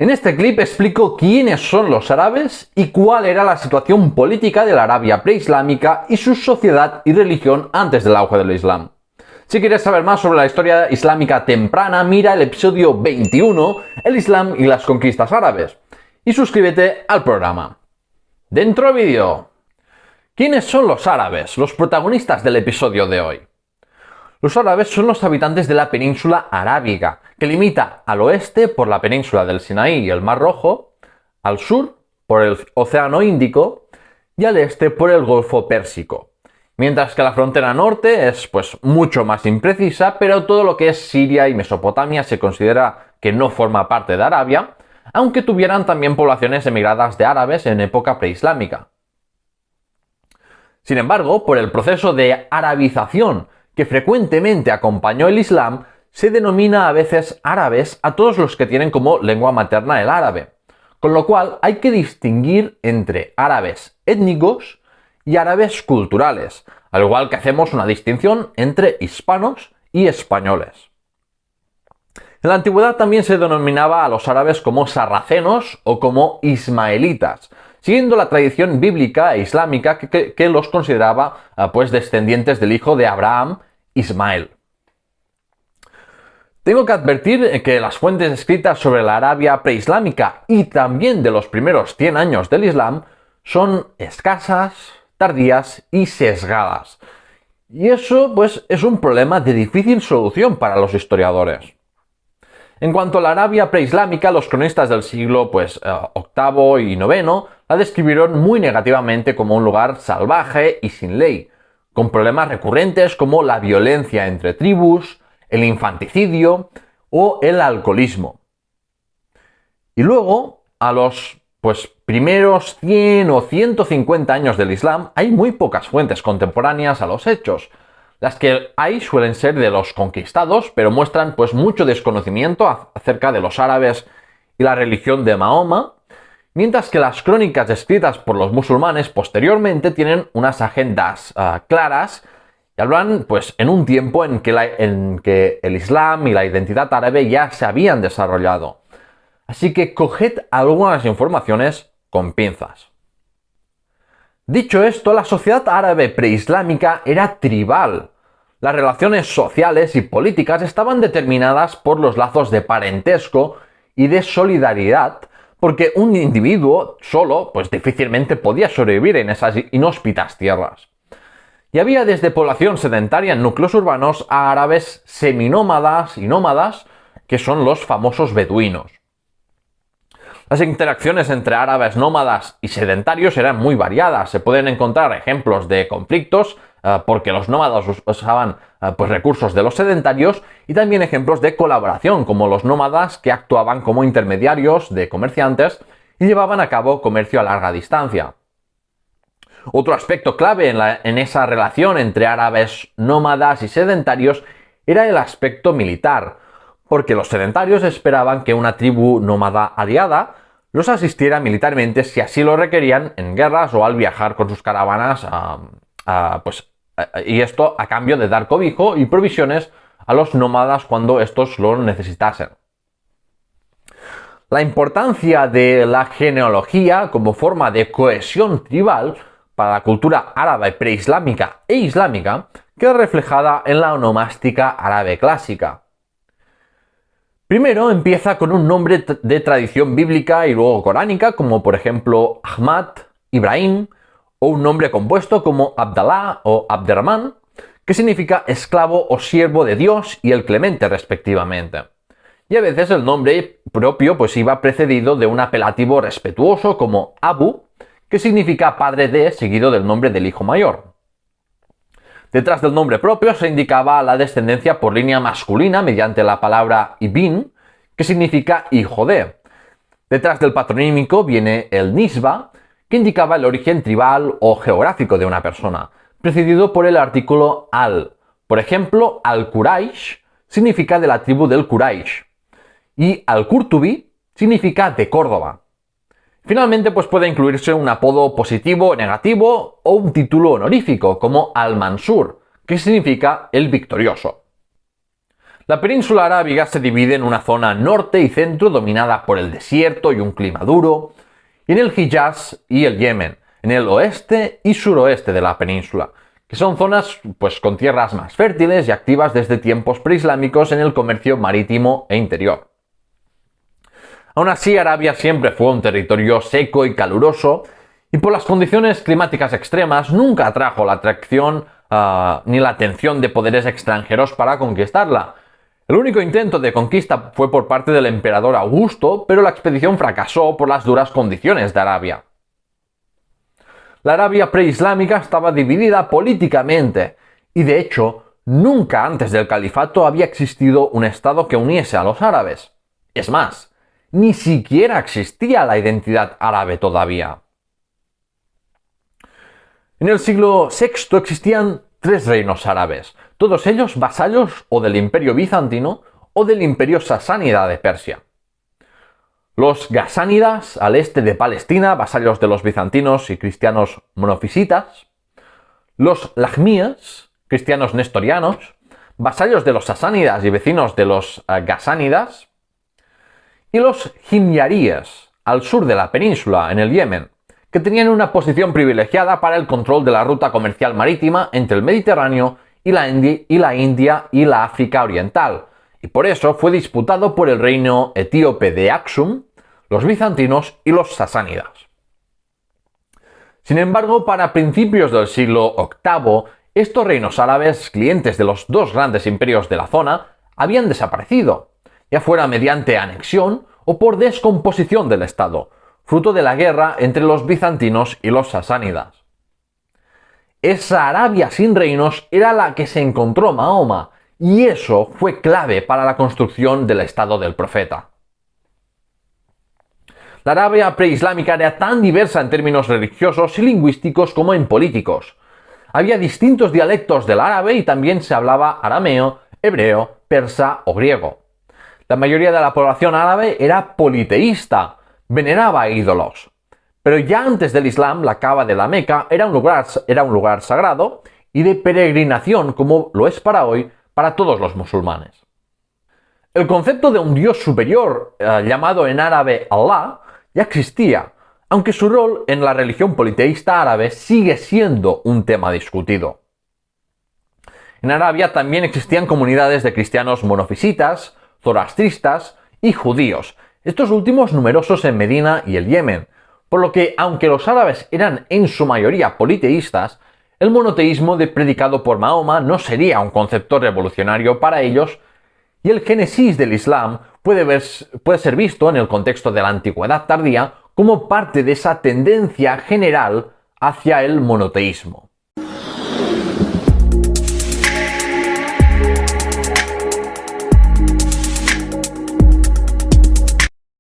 En este clip explico quiénes son los árabes y cuál era la situación política de la Arabia preislámica y su sociedad y religión antes del auge del Islam. Si quieres saber más sobre la historia islámica temprana, mira el episodio 21, el Islam y las conquistas árabes, y suscríbete al programa. Dentro vídeo. ¿Quiénes son los árabes, los protagonistas del episodio de hoy? Los árabes son los habitantes de la península arábiga, que limita al oeste por la península del Sinaí y el Mar Rojo, al sur por el Océano Índico y al este por el Golfo Pérsico. Mientras que la frontera norte es mucho más imprecisa, pero todo lo que es Siria y Mesopotamia se considera que no forma parte de Arabia, aunque tuvieran también poblaciones emigradas de árabes en época preislámica. Sin embargo, por el proceso de arabización que frecuentemente acompañó el Islam, se denomina a veces árabes a todos los que tienen como lengua materna el árabe, con lo cual hay que distinguir entre árabes étnicos y árabes culturales, al igual que hacemos una distinción entre hispanos y españoles. En la antigüedad también se denominaba a los árabes como sarracenos o como ismaelitas, siguiendo la tradición bíblica e islámica que los consideraba descendientes del hijo de Abraham, Ismael. Tengo que advertir que las fuentes escritas sobre la Arabia preislámica y también de los primeros 100 años del Islam son escasas, tardías y sesgadas. Y eso es un problema de difícil solución para los historiadores. En cuanto a la Arabia preislámica, los cronistas del siglo VIII y IX la describieron muy negativamente como un lugar salvaje y sin ley, con problemas recurrentes como la violencia entre tribus, el infanticidio o el alcoholismo. Y luego, a los primeros 100 o 150 años del Islam, hay muy pocas fuentes contemporáneas a los hechos. Las que hay suelen ser de los conquistados, pero muestran mucho desconocimiento acerca de los árabes y la religión de Mahoma, mientras que las crónicas escritas por los musulmanes posteriormente tienen unas agendas claras y hablan en un tiempo en que el Islam y la identidad árabe ya se habían desarrollado. Así que coged algunas informaciones con pinzas. Dicho esto, la sociedad árabe preislámica era tribal. Las relaciones sociales y políticas estaban determinadas por los lazos de parentesco y de solidaridad, porque un individuo solo difícilmente podía sobrevivir en esas inhóspitas tierras. Y había desde población sedentaria en núcleos urbanos a árabes seminómadas y nómadas, que son los famosos beduinos. Las interacciones entre árabes nómadas y sedentarios eran muy variadas. Se pueden encontrar ejemplos de conflictos porque los nómadas usaban recursos de los sedentarios, y también ejemplos de colaboración, como los nómadas que actuaban como intermediarios de comerciantes y llevaban a cabo comercio a larga distancia. Otro aspecto clave en esa relación entre árabes nómadas y sedentarios era el aspecto militar, porque los sedentarios esperaban que una tribu nómada aliada los asistiera militarmente si así lo requerían en guerras o al viajar con sus caravanas, y esto a cambio de dar cobijo y provisiones a los nómadas cuando estos lo necesitasen. La importancia de la genealogía como forma de cohesión tribal para la cultura árabe preislámica e islámica queda reflejada en la onomástica árabe clásica. Primero empieza con un nombre de tradición bíblica y luego coránica, como por ejemplo Ahmad, Ibrahim, o un nombre compuesto como Abdallah o Abderrahman, que significa esclavo o siervo de Dios y el clemente respectivamente. Y a veces el nombre propio iba precedido de un apelativo respetuoso como Abu, que significa padre de, seguido del nombre del hijo mayor. Detrás del nombre propio se indicaba la descendencia por línea masculina mediante la palabra ibn, que significa hijo de. Detrás del patronímico viene el nisba, que indicaba el origen tribal o geográfico de una persona, precedido por el artículo al. Por ejemplo, al-Quraysh significa de la tribu del Quraysh, y al-Qurtubi significa de Córdoba. Finalmente, puede incluirse un apodo positivo o negativo o un título honorífico, como Al-Mansur, que significa el victorioso. La península arábiga se divide en una zona norte y centro dominada por el desierto y un clima duro, y en el Hiyaz y el Yemen, en el oeste y suroeste de la península, que son zonas con tierras más fértiles y activas desde tiempos preislámicos en el comercio marítimo e interior. Aún así, Arabia siempre fue un territorio seco y caluroso, y por las condiciones climáticas extremas nunca atrajo la atracción ni la atención de poderes extranjeros para conquistarla. El único intento de conquista fue por parte del emperador Augusto, pero la expedición fracasó por las duras condiciones de Arabia. La Arabia preislámica estaba dividida políticamente, y de hecho, nunca antes del califato había existido un estado que uniese a los árabes. Es más, ni siquiera existía la identidad árabe todavía. En el siglo VI existían 3 reinos árabes, todos ellos vasallos o del Imperio bizantino o del Imperio sasánida de Persia. Los gasánidas, al este de Palestina, vasallos de los bizantinos y cristianos monofisitas. Los lajmíes, cristianos nestorianos, vasallos de los sasánidas y vecinos de los gasánidas. Y los himyaríes, al sur de la península, en el Yemen, que tenían una posición privilegiada para el control de la ruta comercial marítima entre el Mediterráneo y la India y la África Oriental, y por eso fue disputado por el reino etíope de Aksum, los bizantinos y los sasánidas. Sin embargo, para principios del siglo VIII, estos reinos árabes, clientes de los 2 grandes imperios de la zona, habían desaparecido, ya fuera mediante anexión o por descomposición del Estado, fruto de la guerra entre los bizantinos y los sasánidas. Esa Arabia sin reinos era la que se encontró Mahoma, y eso fue clave para la construcción del Estado del profeta. La Arabia preislámica era tan diversa en términos religiosos y lingüísticos como en políticos. Había distintos dialectos del árabe y también se hablaba arameo, hebreo, persa o griego. La mayoría de la población árabe era politeísta, veneraba ídolos. Pero ya antes del Islam, la Kaaba de la Meca era un lugar sagrado y de peregrinación, como lo es para hoy para todos los musulmanes. El concepto de un dios superior, llamado en árabe Allah, ya existía, aunque su rol en la religión politeísta árabe sigue siendo un tema discutido. En Arabia también existían comunidades de cristianos monofisitas, zoroastristas y judíos, estos últimos numerosos en Medina y el Yemen, por lo que, aunque los árabes eran en su mayoría politeístas, el monoteísmo predicado por Mahoma no sería un concepto revolucionario para ellos, y el génesis del Islam puede ser visto en el contexto de la antigüedad tardía como parte de esa tendencia general hacia el monoteísmo.